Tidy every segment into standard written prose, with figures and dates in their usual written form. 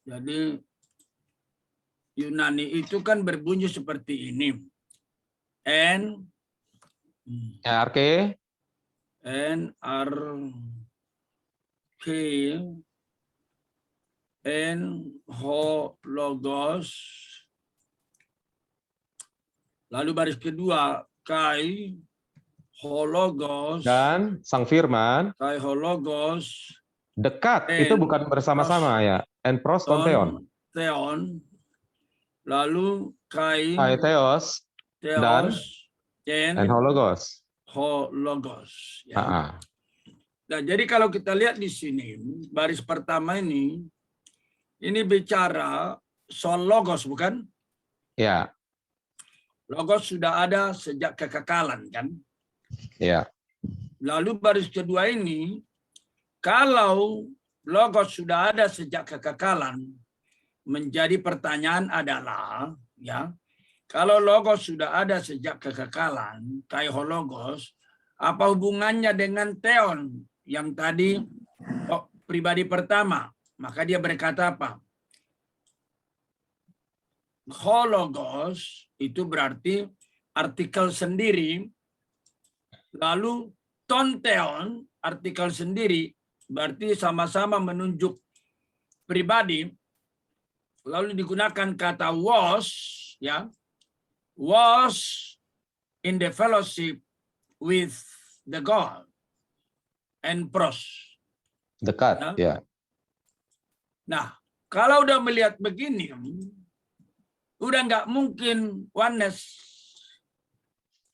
Jadi Yunani itu kan berbunyi seperti ini. N RK R K N ho logos. Lalu baris kedua kai hologos dan Sang Firman kai hologos dekat, itu bukan bersama-sama ya. En pros ton theon. Theon. Lalu kai Theos dan theos en hologos. hologos. Ya. Nah, jadi kalau kita lihat di sini baris pertama ini bicara soal logos, bukan? Ya. Logos sudah ada sejak kekekalan, kan? Ya. Lalu baris kedua ini, kalau logos sudah ada sejak kekekalan, menjadi pertanyaan adalah, ya, kalau logos sudah ada sejak kekekalan, kaihologos, apa hubungannya dengan theon yang tadi pribadi pertama? Maka dia berkata apa? Hologos itu berarti artikel sendiri, lalu tonteon artikel sendiri, berarti sama-sama menunjuk pribadi, lalu digunakan kata was, ya, was in the fellowship with the God and pros. Dekat, ya. Nah, kalau udah melihat begini, udah nggak mungkin oneness.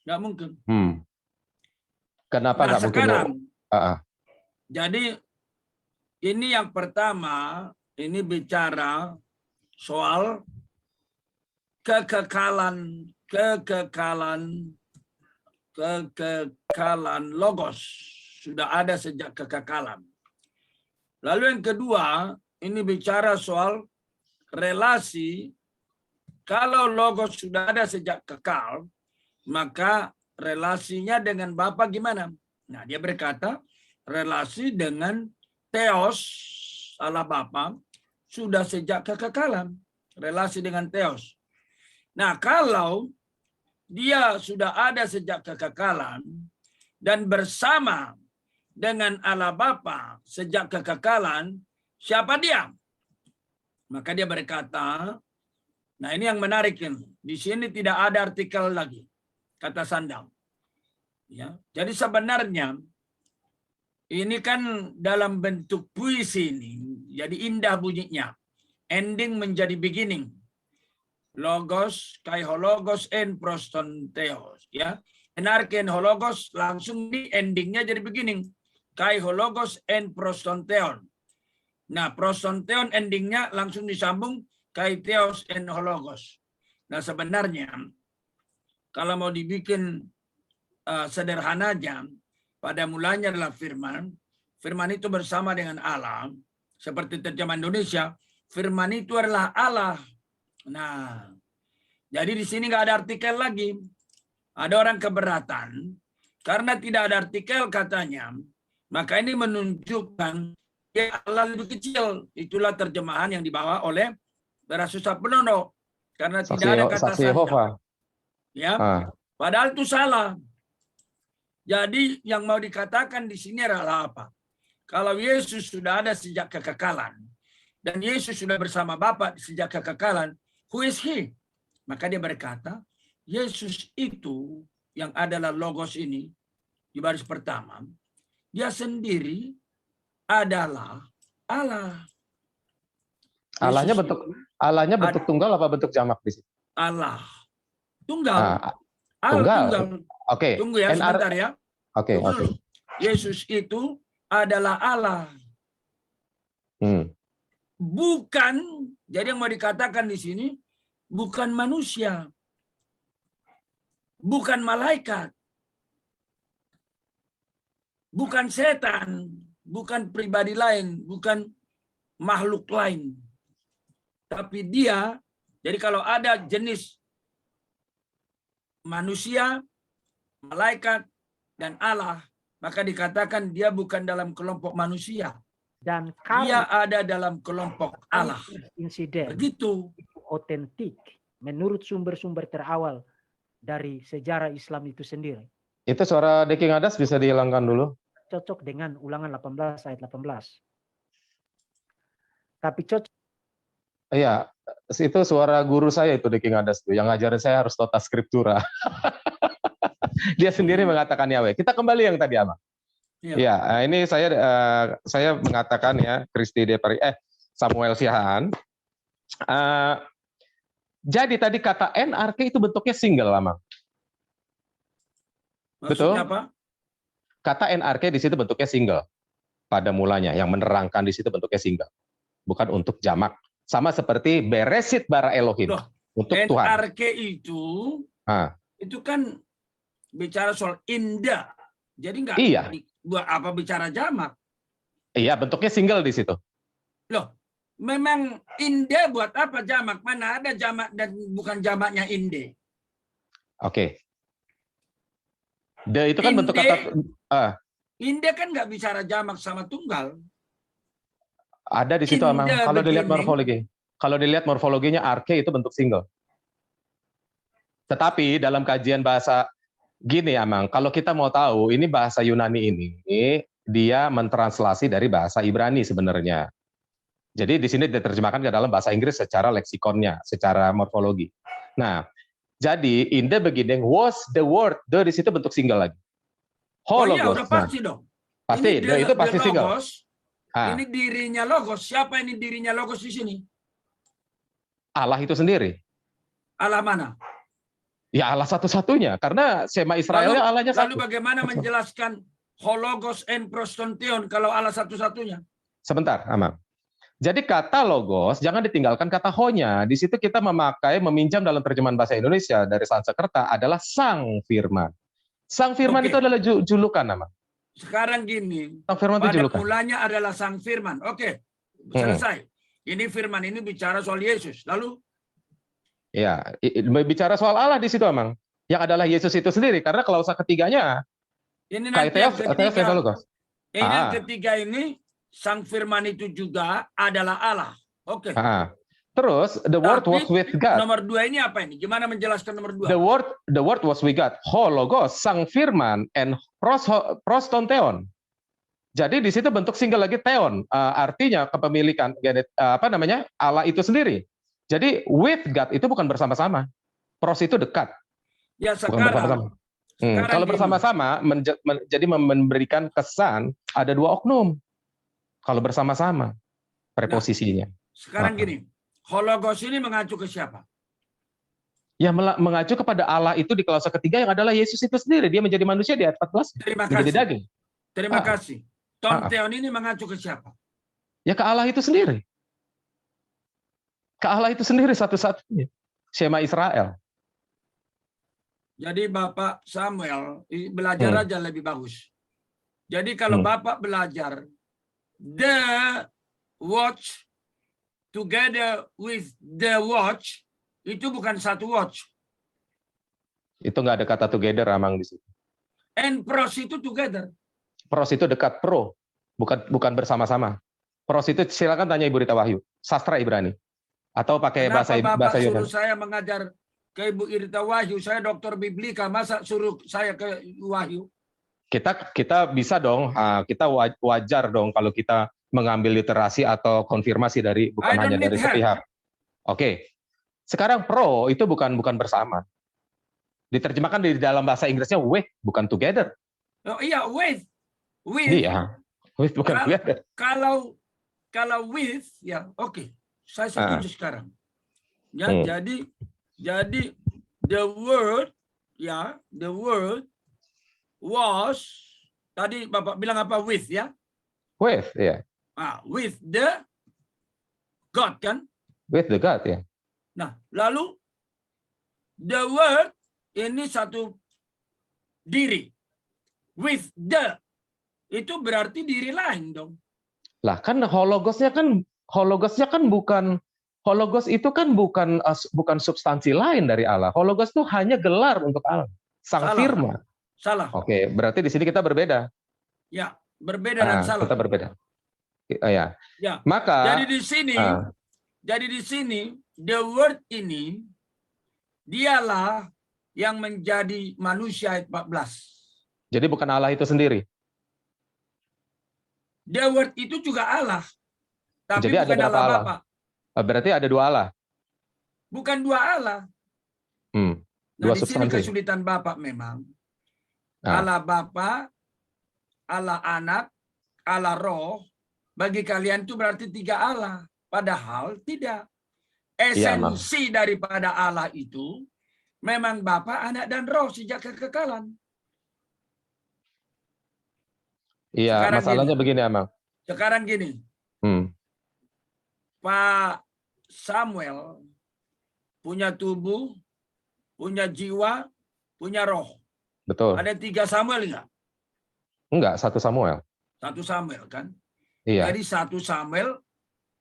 Nggak mungkin. Kenapa nggak mungkin? Sekarang, jadi ini yang pertama, ini bicara soal kekekalan logos. Sudah ada sejak kekekalan. Lalu yang kedua, ini bicara soal relasi. Kalau logos sudah ada sejak kekal, maka relasinya dengan Bapa gimana? Nah, dia berkata, relasi dengan Theos, Allah Bapa, sudah sejak kekekalan. Relasi dengan Theos. Nah, kalau dia sudah ada sejak kekekalan, dan bersama dengan Allah Bapa sejak kekekalan, siapa dia? Maka dia berkata, nah ini yang menarik ini. Di sini tidak ada artikel lagi, kata Sandang. Ya, jadi sebenarnya ini kan dalam bentuk puisi ini, jadi indah bunyinya. Ending menjadi beginning. Logos, kai hologos, en proston theos. Ya, enarken hologos langsung di endingnya jadi beginning. Kai hologos en proston theon. Nah, proston theon endingnya langsung disambung kai theos en hologos. Nah, sebenarnya kalau mau dibikin sederhana aja, pada mulanya adalah firman. Firman itu bersama dengan Allah. Seperti terjemahan Indonesia, firman itu adalah Allah. Nah, jadi di sini nggak ada artikel lagi. Ada orang keberatan karena tidak ada artikel katanya. Maka ini menunjukkan ya Allah lebih kecil. Itulah terjemahan yang dibawa oleh Berasusah Penono. Karena tidak ada kata Sanda. Ya, padahal itu salah. Jadi yang mau dikatakan di sini adalah apa? Kalau Yesus sudah ada sejak kekekalan dan Yesus sudah bersama Bapa sejak kekekalan, who is he? Maka dia berkata, Yesus itu yang adalah logos ini di baris pertama, dia sendiri adalah Allah. Allahnya bentuk tunggal apa bentuk jamak di sini? Allah. Tunggal. Tunggal. Oke. Tunggu ya sebentar ya. Oke. Yesus itu adalah Allah. Bukan, jadi yang mau dikatakan di sini bukan manusia. Bukan malaikat. Bukan setan, bukan pribadi lain, bukan makhluk lain. Tapi dia, jadi kalau ada jenis manusia, malaikat, dan Allah, maka dikatakan dia bukan dalam kelompok manusia. Dan Dia karena ada dalam kelompok Allah. insiden Begitu. itu otentik menurut sumber-sumber terawal dari sejarah Islam itu sendiri. Itu suara Deki Ngadas bisa dihilangkan dulu. Cocok dengan Ulangan 18 ayat 18. Tapi cocok. Iya, itu suara guru saya itu Deki Ngadas tuh, yang ngajarin saya harus tota scriptura. Dia sendiri mengatakan Yahweh. Kita kembali yang tadi, Ama. Iya. Ya, ini saya mengatakan ya, Kristi Depari, Samuel Siahaan. Jadi tadi kata NRK itu bentuknya single, Ama. Betul? Maksudnya apa? Kata NRK di situ bentuknya single pada mulanya, yang menerangkan di situ bentuknya single, bukan untuk jamak. Sama seperti Beresit bara Elohim. Loh, untuk Tuhan. NRK itu kan bicara soal indah. Jadi nggak Iya. buat apa bicara jamak? Iya, bentuknya single di situ. Loh, memang indah buat apa jamak? Mana ada jamak dan bukan jamaknya inde? Oke. Itu kan bentuk kata Inde kan nggak bicara jamak sama tunggal. ada di situ, Amang. Kalau dilihat morfologi. Kalau dilihat morfologinya arke itu bentuk single. Tetapi dalam kajian bahasa gini, Amang, kalau kita mau tahu ini bahasa Yunani ini dia mentranslasi dari bahasa Ibrani sebenarnya. Jadi di sini diterjemahkan ke dalam bahasa Inggris secara leksikonnya, secara morfologi. Nah, jadi in the beginning was the word. The di situ bentuk single lagi. Oh iya, udah pasti dong. Pasti, Ini itu pasti single. Logos, ini dirinya logos. Siapa ini dirinya logos di sini? Allah itu sendiri. Allah mana? Ya Allah satu-satunya. Karena Sema Israelnya Allahnya satu. Lalu bagaimana menjelaskan hologos en prostonteon kalau Allah satu-satunya? Sebentar, Amang. Jadi kata logos jangan ditinggalkan kata honya. Di situ kita meminjam dalam terjemahan bahasa Indonesia dari Sanskerta adalah sang firman. Sang firman itu adalah julukan, nama. Sekarang gini, sang firman itu julukan. mulanya adalah sang firman. Oke, selesai. Ini firman ini bicara soal Yesus. Lalu? Ya, bicara soal Allah di situ, Amang. Yang adalah Yesus itu sendiri. Karena klausa ketiganya, ini nanti yang ketiga ini, sang firman itu juga adalah Allah. Oke. Terus the word was with God. Nomor 2 ini apa ini? Gimana menjelaskan nomor 2? The word was with God. Hologos, sang firman, and prostonteon. Jadi di situ bentuk single lagi teon, artinya kepemilikan Allah itu sendiri. Jadi with God itu bukan bersama-sama. Pros itu dekat. Ya sekarang. Kalau bersama-sama jadi memberikan kesan ada dua oknum. Kalau bersama-sama preposisinya. Sekarang gini, hologos ini mengacu ke siapa? Ya mengacu kepada Allah itu di klausa ketiga yang adalah Yesus itu sendiri. Dia menjadi manusia di ayat 14. Terima kasih. Menjadi daging. Terima kasih. Tonteon ini mengacu ke siapa? Ya ke Allah itu sendiri. Ke Allah itu sendiri satu-satunya. Shema Israel. Jadi Bapak Samuel belajar aja lebih bagus. Jadi kalau Bapak belajar the watch together with the watch itu bukan satu watch. Itu nggak ada kata together, Amang, di situ. And pros itu together. Pros itu dekat, pro, bukan bersama-sama. Pros itu silakan tanya Ibu Rita Wahyu, sastra Ibrani, atau pakai bahasa Yunani. Suruh saya mengajar ke Ibu Rita Wahyu, saya dokter biblika, masa suruh saya ke Wahyu? Kita bisa dong, kita wajar dong kalau kita mengambil literasi atau konfirmasi dari bukan hanya dari sepihak. Oke. Sekarang pro itu bukan bersama. Diterjemahkan di dalam bahasa Inggrisnya with, bukan together. Oh iya, with. Iya. With bukan together. Kalau with ya oke. Saya setuju sekarang. Ya, jadi the word was tadi Bapak bilang apa with ya? With, ya. With the God kan? With the God, ya. Nah, lalu the word ini satu diri. With the itu berarti diri lain dong. Lah kan hologosnya kan bukan hologos itu kan bukan substansi lain dari Allah. Hologos itu hanya gelar untuk Allah, sang firman. Salah. Oke, berarti di sini kita berbeda. Ya, berbeda dan salah. Kita berbeda. Ya. Ya. Maka Jadi di sini the word ini dialah yang menjadi manusia ayat 14. jadi bukan Allah itu sendiri. The word itu juga Allah, tapi Jadi ada bukan berapa Allah Allah? Bapa. Berarti ada dua Allah. Bukan dua Allah. Nah, Nah, dua di sini substansi. kesulitan Bapak memang. Nah, Allah Bapa, Allah Anak, Allah Roh, bagi kalian itu berarti 3 Allah. Padahal tidak. iya, Mang. Esensi daripada Allah itu memang Bapa, Anak, dan Roh sejak kekekalan. Iya, Sekarang masalahnya gini. begini, Mang. Sekarang gini, Pak Samuel punya tubuh, punya jiwa, punya roh. Betul. Ada 3 Samuel enggak? Enggak, 1 Samuel. 1 Samuel kan? Iya. Jadi 1 Samuel,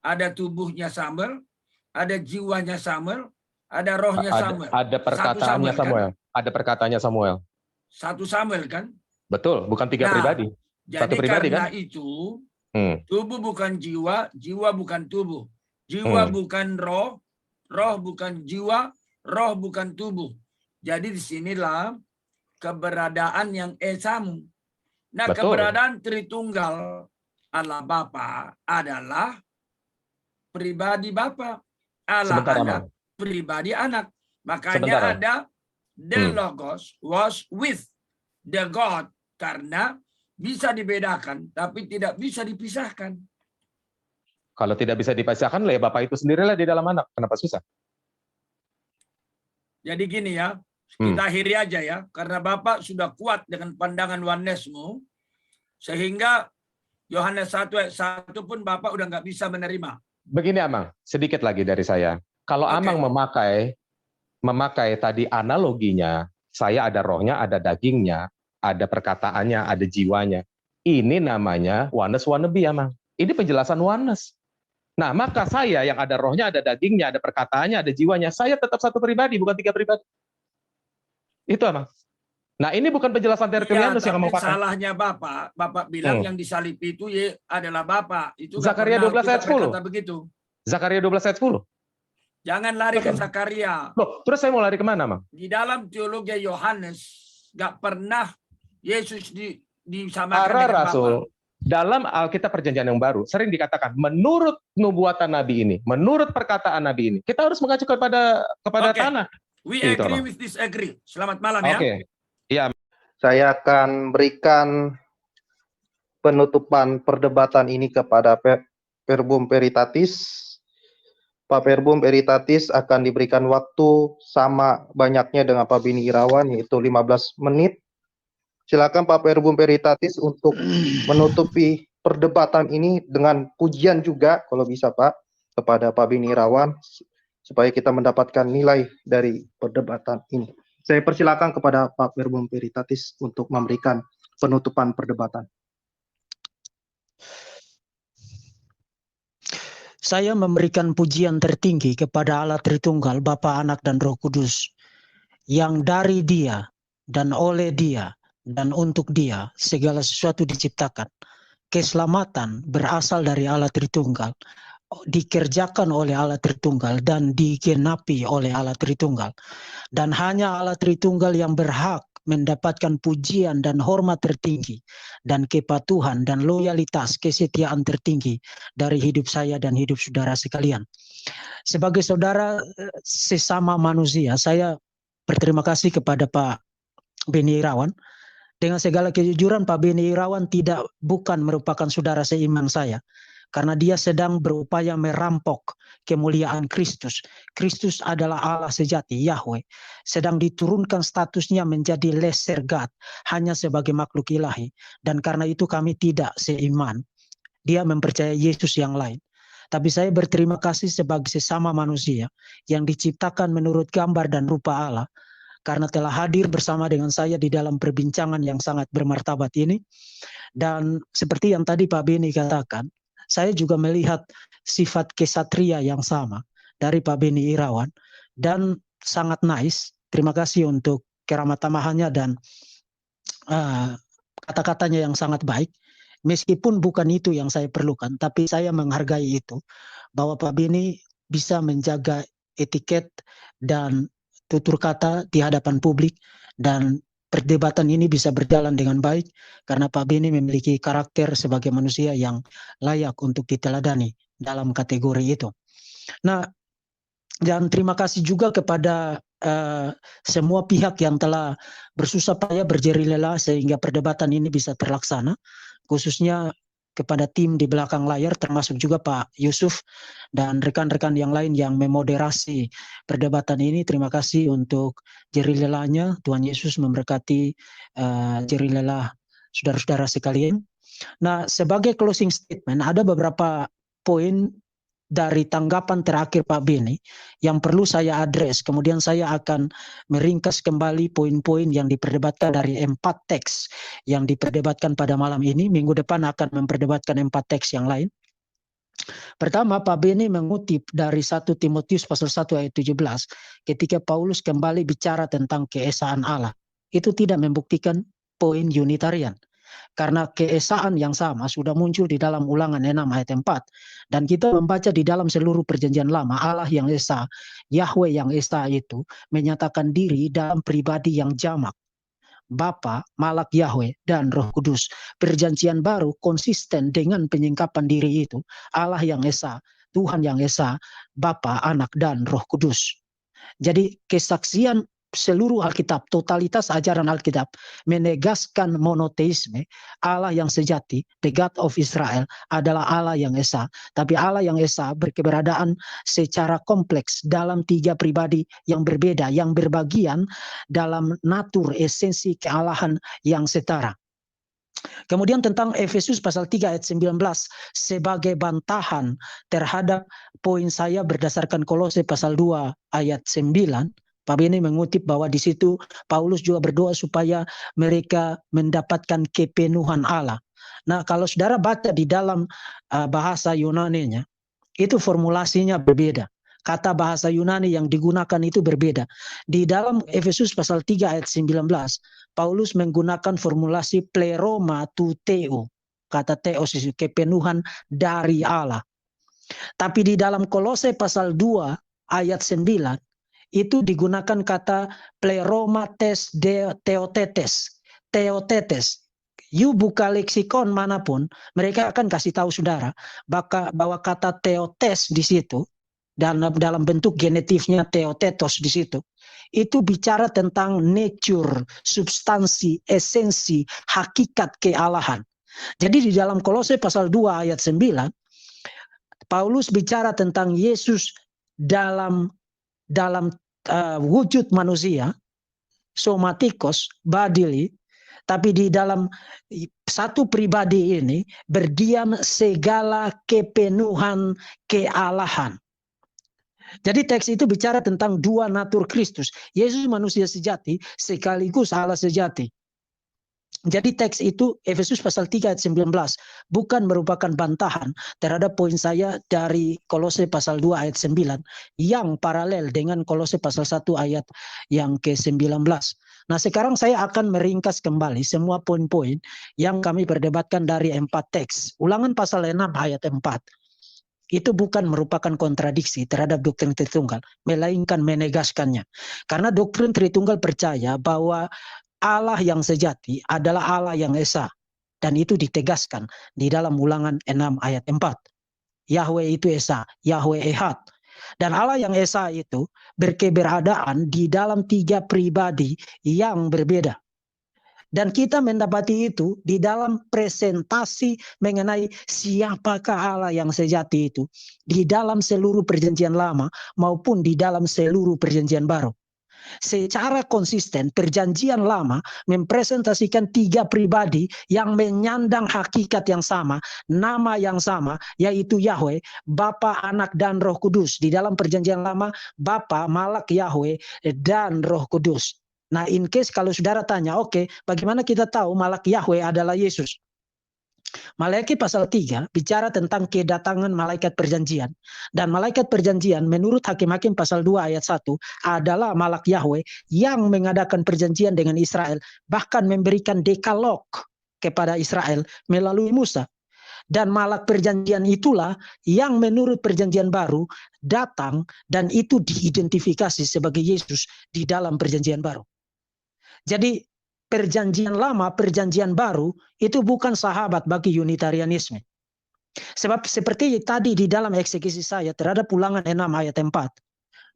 ada tubuhnya Samuel, ada jiwanya Samuel, ada rohnya Samuel. Ada perkataannya Samuel. Kan? Ada perkataannya Samuel. 1 Samuel kan? Betul, bukan 3 pribadi. Jadi 1 pribadi karena kan? itu, tubuh bukan jiwa, jiwa bukan tubuh. Jiwa bukan roh, roh bukan jiwa, roh bukan tubuh. Jadi disinilah keberadaan yang esam. Nah, Betul. keberadaan Tritunggal Allah Bapa adalah pribadi Bapa. Allah Sebentar, Anak, Mang. pribadi Anak. Makanya Sebentar, ada the Logos was with the God. Karena bisa dibedakan, tapi tidak bisa dipisahkan. Kalau tidak bisa dipisahkan, ya Bapak itu sendirilah di dalam Anak. Kenapa susah? Jadi gini ya, kita akhiri aja ya, karena Bapak sudah kuat dengan pandangan oneness-mu, sehingga Yohanes 1 ayat 1 pun Bapak udah nggak bisa menerima. Begini, Amang, sedikit lagi dari saya. Kalau Amang memakai tadi analoginya, saya ada rohnya, ada dagingnya, ada perkataannya, ada jiwanya. Ini namanya oneness wannabe, Amang. Ini penjelasan oneness. Nah, maka saya yang ada rohnya, ada dagingnya, ada perkataannya, ada jiwanya, saya tetap 1 pribadi, bukan 3 pribadi. Itu, Amang. Nah, ini bukan penjelasan Tertullianus yang kamu pakai. Salahnya Bapak bilang yang disalib itu adalah Bapak. Itu Zakaria 12 ayat 10. Begitu. Zakaria 12 ayat 10. Jangan lari ke Zakaria. Loh, terus saya mau lari kemana, Mang? Di dalam teologi Yohanes, nggak pernah Yesus disamakan dengan Rasul. Bapa. Dalam Alkitab Perjanjian yang Baru sering dikatakan menurut nubuatan Nabi ini, menurut perkataan Nabi ini, kita harus mengacu kepada tanah. We agree with disagree. Selamat malam ya. Iya. Saya akan berikan penutupan perdebatan ini kepada Verbum Veritatis. Pak Verbum Veritatis akan diberikan waktu sama banyaknya dengan Pak Beni Irawan, yaitu 15 menit. Silakan Pak Verbum Veritatis untuk menutupi perdebatan ini dengan pujian juga, kalau bisa Pak, kepada Pak Beni Irawan, supaya kita mendapatkan nilai dari perdebatan ini. Saya persilakan kepada Pak Verbum Veritatis untuk memberikan penutupan perdebatan. Saya memberikan pujian tertinggi kepada Allah Tritunggal, Bapa, Anak, dan Roh Kudus, yang dari Dia dan oleh Dia dan untuk Dia segala sesuatu diciptakan. Keselamatan berasal dari Allah Tritunggal, dikerjakan oleh Allah Tritunggal, dan digenapi oleh Allah Tritunggal. Dan hanya Allah Tritunggal yang berhak mendapatkan pujian dan hormat tertinggi, dan kepatuhan dan loyalitas, kesetiaan tertinggi dari hidup saya dan hidup saudara sekalian. Sebagai saudara sesama manusia, saya berterima kasih kepada Pak Beni Irawan. Dengan segala kejujuran, Pak Beni Irawan bukan merupakan saudara seiman saya, karena dia sedang berupaya merampok kemuliaan Kristus. Kristus adalah Allah sejati, Yahweh, sedang diturunkan statusnya menjadi lesser God, hanya sebagai makhluk ilahi. Dan karena itu kami tidak seiman. Dia mempercayai Yesus yang lain. Tapi saya berterima kasih sebagai sesama manusia yang diciptakan menurut gambar dan rupa Allah, karena telah hadir bersama dengan saya di dalam perbincangan yang sangat bermartabat ini. Dan seperti yang tadi Pak Beni katakan, saya juga melihat sifat kesatria yang sama dari Pak Beni Irawan, dan sangat nice. Terima kasih untuk keramat tamahannya dan kata-katanya yang sangat baik. meskipun bukan itu yang saya perlukan, tapi saya menghargai itu, bahwa Pak Beni bisa menjaga etiket dan tutur kata di hadapan publik, dan perdebatan ini bisa berjalan dengan baik karena Pak Beni memiliki karakter sebagai manusia yang layak untuk diteladani dalam kategori itu. Nah, dan terima kasih juga kepada semua pihak yang telah bersusah payah berjeri lelah sehingga perdebatan ini bisa terlaksana, khususnya kepada tim di belakang layar termasuk juga Pak Yusuf dan rekan-rekan yang lain yang memoderasi perdebatan ini. Terima kasih untuk jeri lelahnya. Tuhan Yesus memberkati jeri lelah saudara-saudara sekalian. Nah, sebagai closing statement, ada beberapa poin dari tanggapan terakhir Pak Beni yang perlu saya address. Kemudian saya akan meringkas kembali poin-poin yang diperdebatkan dari 4 teks yang diperdebatkan pada malam ini. Minggu depan akan memperdebatkan 4 teks yang lain. Pertama, Pak Beni mengutip dari 1 Timotius pasal 1 ayat 17 ketika Paulus kembali bicara tentang keesaan Allah. Itu tidak membuktikan poin Unitarian. Karena keesaan yang sama sudah muncul di dalam Ulangan 6 ayat 4. Dan kita membaca di dalam seluruh perjanjian lama, Allah yang Esa, Yahweh yang Esa itu menyatakan diri dalam pribadi yang jamak. Bapa, Malak Yahweh, dan Roh Kudus. Perjanjian baru konsisten dengan penyingkapan diri itu. Allah yang Esa, Tuhan yang Esa, Bapa, Anak, dan Roh Kudus. Jadi kesaksian seluruh Alkitab, totalitas ajaran Alkitab menegaskan monoteisme. Allah yang sejati, the God of Israel, adalah Allah yang Esa. Tapi Allah yang Esa berkeberadaan secara kompleks dalam 3 pribadi yang berbeda, yang berbagian dalam natur esensi kealahan yang setara. Kemudian tentang Efesus pasal 3 ayat 19 sebagai bantahan terhadap poin saya berdasarkan Kolose pasal 2 ayat 9, Pak Beni mengutip bahwa di situ Paulus juga berdoa supaya mereka mendapatkan kepenuhan Allah. Nah, kalau saudara baca di dalam bahasa Yunani-nya, itu formulasinya berbeda. Kata bahasa Yunani yang digunakan itu berbeda. Di dalam Efesus pasal 3 ayat 19, Paulus menggunakan formulasi pleroma tu theo. Kata theos itu kepenuhan dari Allah. Tapi di dalam Kolose pasal 2 ayat 9, itu digunakan kata pleroma tes theotetes. Theotetes. You buka leksikon manapun, mereka akan kasih tahu saudara bahwa kata theotes di situ, dalam bentuk genetifnya theotetos di situ, itu bicara tentang nature, substansi, esensi, hakikat kealahan. Jadi di dalam Kolose pasal 2 ayat 9, Paulus bicara tentang Yesus dalam wujud manusia, somatikos, bodily, tapi di dalam satu pribadi ini berdiam segala kepenuhan kealahan. Jadi teks itu bicara tentang 2 natur Kristus. Yesus manusia sejati sekaligus Allah sejati. Jadi teks itu Efesus pasal 3 ayat 19 bukan merupakan bantahan terhadap poin saya dari Kolose pasal 2 ayat 9 yang paralel dengan Kolose pasal 1 ayat yang ke-19. Nah, sekarang saya akan meringkas kembali semua poin-poin yang kami perdebatkan dari 4 teks. Ulangan pasal 6 ayat 4. Itu bukan merupakan kontradiksi terhadap doktrin Tritunggal, melainkan menegaskannya. Karena doktrin Tritunggal percaya bahwa Allah yang sejati adalah Allah yang Esa. Dan itu ditegaskan di dalam Ulangan 6 ayat 4. Yahweh itu Esa, Yahweh Ehad. Dan Allah yang Esa itu berkeberadaan di dalam 3 pribadi yang berbeda. Dan kita mendapati itu di dalam presentasi mengenai siapakah Allah yang sejati itu. Di dalam seluruh perjanjian lama maupun di dalam seluruh perjanjian baru. Secara konsisten perjanjian lama mempresentasikan 3 pribadi yang menyandang hakikat yang sama, nama yang sama, yaitu Yahweh, Bapa, Anak, dan Roh Kudus. Di dalam perjanjian lama Bapa, Malak Yahweh, dan Roh Kudus. Nah, in case kalau saudara tanya, oke, bagaimana kita tahu Malak Yahweh adalah Yesus? Malaikat pasal 3 bicara tentang kedatangan malaikat perjanjian. Dan malaikat perjanjian menurut Hakim-Hakim pasal 2 ayat 1 adalah Malak Yahweh yang mengadakan perjanjian dengan Israel. Bahkan memberikan dekalog. kepada Israel melalui Musa. Dan malak perjanjian itulah yang menurut perjanjian baru datang dan itu diidentifikasi sebagai Yesus di dalam perjanjian baru. Jadi perjanjian lama, perjanjian baru itu bukan sahabat bagi Unitarianisme. Sebab seperti tadi di dalam eksegesi saya terhadap Ulangan 6 ayat 4.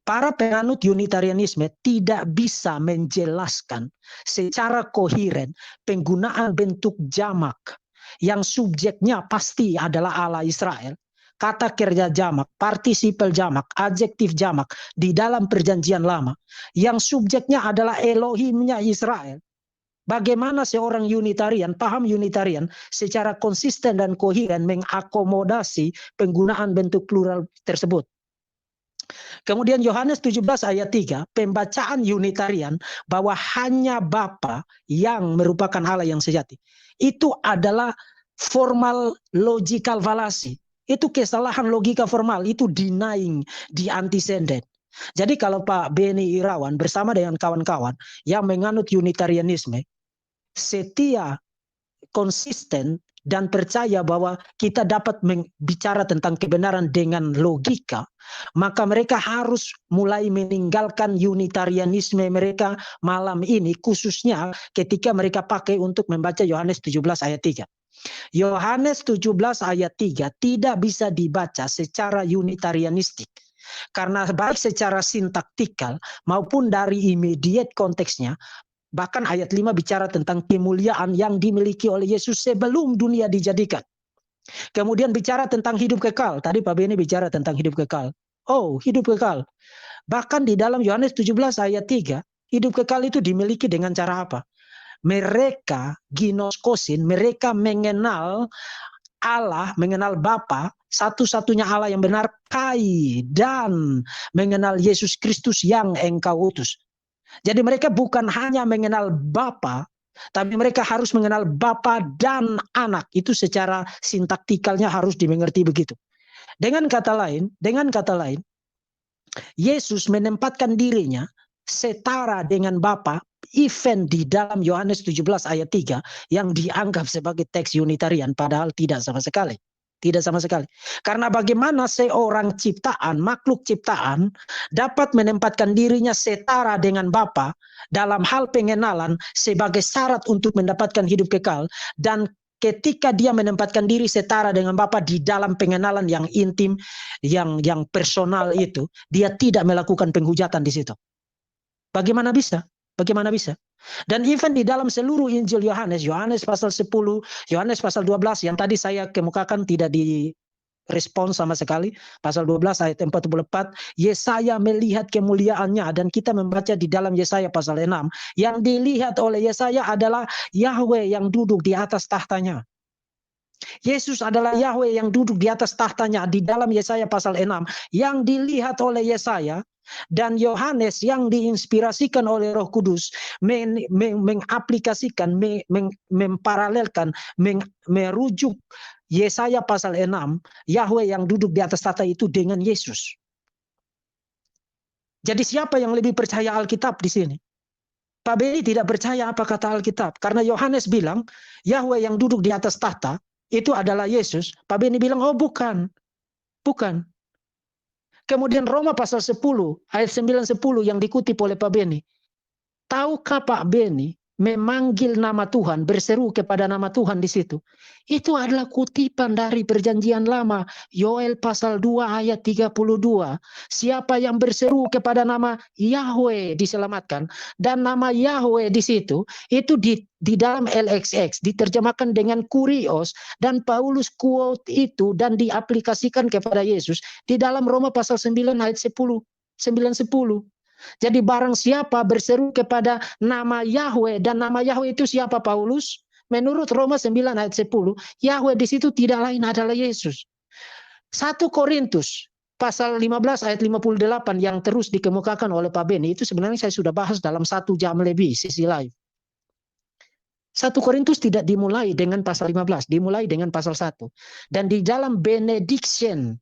Para penganut Unitarianisme tidak bisa menjelaskan secara koheren penggunaan bentuk jamak yang subjeknya pasti adalah Allah Israel, kata kerja jamak, partisipal jamak, adjektif jamak di dalam perjanjian lama, yang subjeknya adalah Elohimnya Israel. Bagaimana seorang Unitarian, paham Unitarian, secara konsisten dan koheren mengakomodasi penggunaan bentuk plural tersebut. Kemudian Yohanes 17 ayat 3, pembacaan Unitarian bahwa hanya Bapa yang merupakan Allah yang sejati. Itu adalah formal logical fallacy. Itu kesalahan logika formal, itu denying the antecedent. Jadi kalau Pak Beni Irawan bersama dengan kawan-kawan yang menganut Unitarianisme, setia, konsisten, dan percaya bahwa kita dapat bicara tentang kebenaran dengan logika, maka mereka harus mulai meninggalkan Unitarianisme mereka malam ini, khususnya ketika mereka pakai untuk membaca Yohanes 17 ayat 3. Yohanes 17 ayat 3 tidak bisa dibaca secara Unitarianistik. Karena baik secara sintaktikal maupun dari immediate konteksnya, bahkan ayat 5 bicara tentang kemuliaan yang dimiliki oleh Yesus sebelum dunia dijadikan. Kemudian bicara tentang hidup kekal. Tadi Pak Beni bicara tentang hidup kekal. Oh, hidup kekal. Bahkan di dalam Yohanes 17 ayat 3, hidup kekal itu dimiliki dengan cara apa? Mereka ginoskosin, mereka mengenal Allah, mengenal Bapa, satu-satunya Allah yang benar, kai, dan mengenal Yesus Kristus yang engkau utus. Jadi mereka bukan hanya mengenal Bapa, tapi mereka harus mengenal Bapa dan Anak. Itu secara sintaktikalnya harus dimengerti begitu. Dengan kata lain, Yesus menempatkan dirinya setara dengan Bapa, even di dalam Yohanes 17 ayat 3 yang dianggap sebagai teks Unitarian, padahal tidak sama sekali. Tidak sama sekali. Karena bagaimana seorang ciptaan, makhluk ciptaan dapat menempatkan dirinya setara dengan Bapa dalam hal pengenalan sebagai syarat untuk mendapatkan hidup kekal, dan ketika dia menempatkan diri setara dengan Bapa di dalam pengenalan yang intim, yang personal itu, dia tidak melakukan penghujatan di situ. Bagaimana bisa? Bagaimana bisa? Dan even di dalam seluruh Injil Yohanes, Yohanes pasal 10, Yohanes pasal 12 yang tadi saya kemukakan tidak direspons sama sekali. Pasal 12 ayat 44, Yesaya melihat kemuliaannya, dan kita membaca di dalam Yesaya pasal 6, yang dilihat oleh Yesaya adalah Yahweh yang duduk di atas tahtanya. Yesus adalah Yahweh yang duduk di atas tahtanya di dalam Yesaya pasal 6, yang dilihat oleh Yesaya. Dan Yohanes yang diinspirasikan oleh Roh Kudus mengaplikasikan, memparalelkan, merujuk Yesaya pasal 6, Yahweh yang duduk di atas tahta itu dengan Yesus. Jadi siapa yang lebih percaya Alkitab di sini? Pak Beni tidak percaya apa kata Alkitab, karena Yohanes bilang Yahweh yang duduk di atas tahta itu adalah Yesus. Pak Beni bilang, oh bukan. Bukan. Kemudian Roma pasal 10 ayat 9-10 yang dikutip oleh Pak Beni. Tahukah Pak Beni memanggil nama Tuhan, berseru kepada nama Tuhan di situ? Itu adalah kutipan dari perjanjian lama, Yoel pasal 2 ayat 32. Siapa yang berseru kepada nama Yahweh diselamatkan. Dan nama Yahweh di situ itu di dalam LXX diterjemahkan dengan kurios, dan Paulus quote itu dan diaplikasikan kepada Yesus di dalam Roma pasal 9 ayat 10, 9-10. Jadi barang siapa berseru kepada nama Yahweh, dan nama Yahweh itu siapa Paulus? Menurut Roma 9 ayat 10, Yahweh di situ tidak lain adalah Yesus. 1 Korintus pasal 15 ayat 58 yang terus dikemukakan oleh Pak Beni, itu sebenarnya saya sudah bahas dalam 1 jam lebih sisi live. 1 Korintus tidak dimulai dengan pasal 15, dimulai dengan pasal 1. Dan di dalam benediction,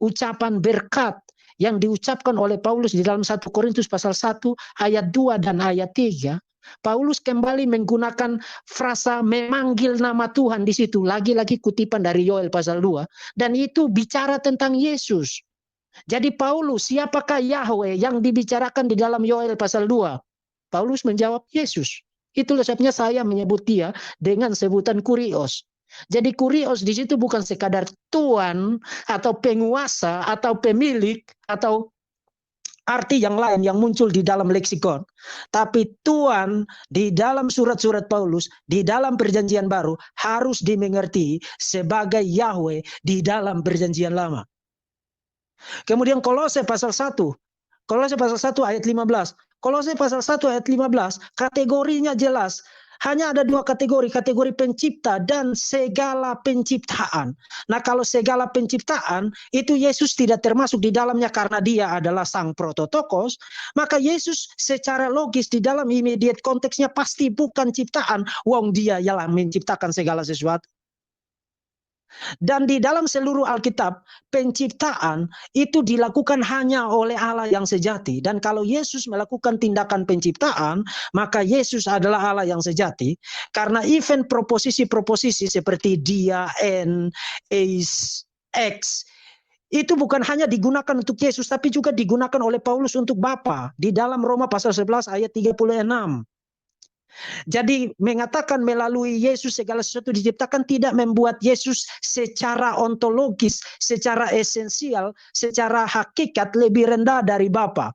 ucapan berkat yang diucapkan oleh Paulus di dalam 1 Korintus pasal 1 ayat 2 dan ayat 3, Paulus kembali menggunakan frasa memanggil nama Tuhan di situ. Lagi-lagi kutipan dari Yoel pasal 2. Dan itu bicara tentang Yesus. Jadi Paulus, siapakah Yahweh yang dibicarakan di dalam Yoel pasal 2? Paulus menjawab Yesus. Itulah sebabnya saya menyebut dia dengan sebutan Kurios. Jadi Kurios di situ bukan sekadar tuan atau penguasa atau pemilik atau arti yang lain yang muncul di dalam leksikon. Tapi Tuhan di dalam surat-surat Paulus, di dalam perjanjian baru, harus dimengerti sebagai Yahweh di dalam perjanjian lama. Kemudian Kolose pasal 1. Kolose pasal 1 ayat 15. Kolose pasal 1 ayat 15, kategorinya jelas. Hanya ada dua kategori pencipta dan segala penciptaan. Nah, kalau segala penciptaan, itu Yesus tidak termasuk di dalamnya karena dia adalah sang prototokos, maka Yesus secara logis di dalam immediate konteksnya pasti bukan ciptaan, wong dia yang menciptakan segala sesuatu. Dan di dalam seluruh Alkitab, penciptaan itu dilakukan hanya oleh Allah yang sejati. Dan kalau Yesus melakukan tindakan penciptaan, maka Yesus adalah Allah yang sejati. Karena event proposisi-proposisi seperti dia, en, eis, ex, itu bukan hanya digunakan untuk Yesus, tapi juga digunakan oleh Paulus untuk Bapa. Di dalam Roma pasal 11 ayat 36. Jadi mengatakan melalui Yesus segala sesuatu diciptakan tidak membuat Yesus secara ontologis, secara esensial, secara hakikat lebih rendah dari Bapa.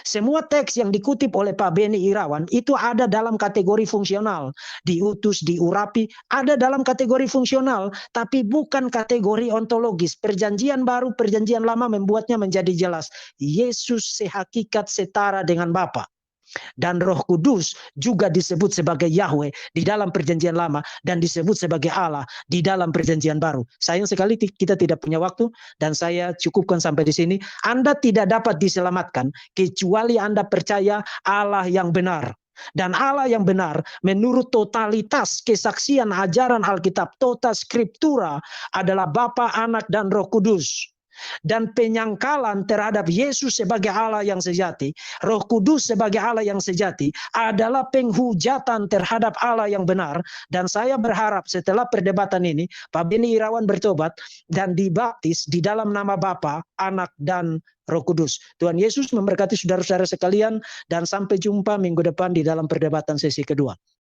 Semua teks yang dikutip oleh Pak Beni Irawan itu ada dalam kategori fungsional. Diutus, diurapi, ada dalam kategori fungsional, tapi bukan kategori ontologis. Perjanjian baru, perjanjian lama membuatnya menjadi jelas. Yesus sehakikat setara dengan Bapa. Dan Roh Kudus juga disebut sebagai Yahweh di dalam perjanjian lama dan disebut sebagai Allah di dalam perjanjian baru. Sayang sekali kita tidak punya waktu dan saya cukupkan sampai di sini. Anda tidak dapat diselamatkan kecuali Anda percaya Allah yang benar. Dan Allah yang benar menurut totalitas kesaksian ajaran Alkitab, tota scriptura, adalah Bapa, Anak, dan Roh Kudus. Dan penyangkalan terhadap Yesus sebagai Allah yang sejati, Roh Kudus sebagai Allah yang sejati adalah penghujatan terhadap Allah yang benar. Dan saya berharap setelah perdebatan ini Pak Beni Irawan bertobat dan dibaptis di dalam nama Bapa, Anak, dan Roh Kudus. Tuhan Yesus memberkati saudara-saudara sekalian dan sampai jumpa minggu depan di dalam perdebatan sesi kedua.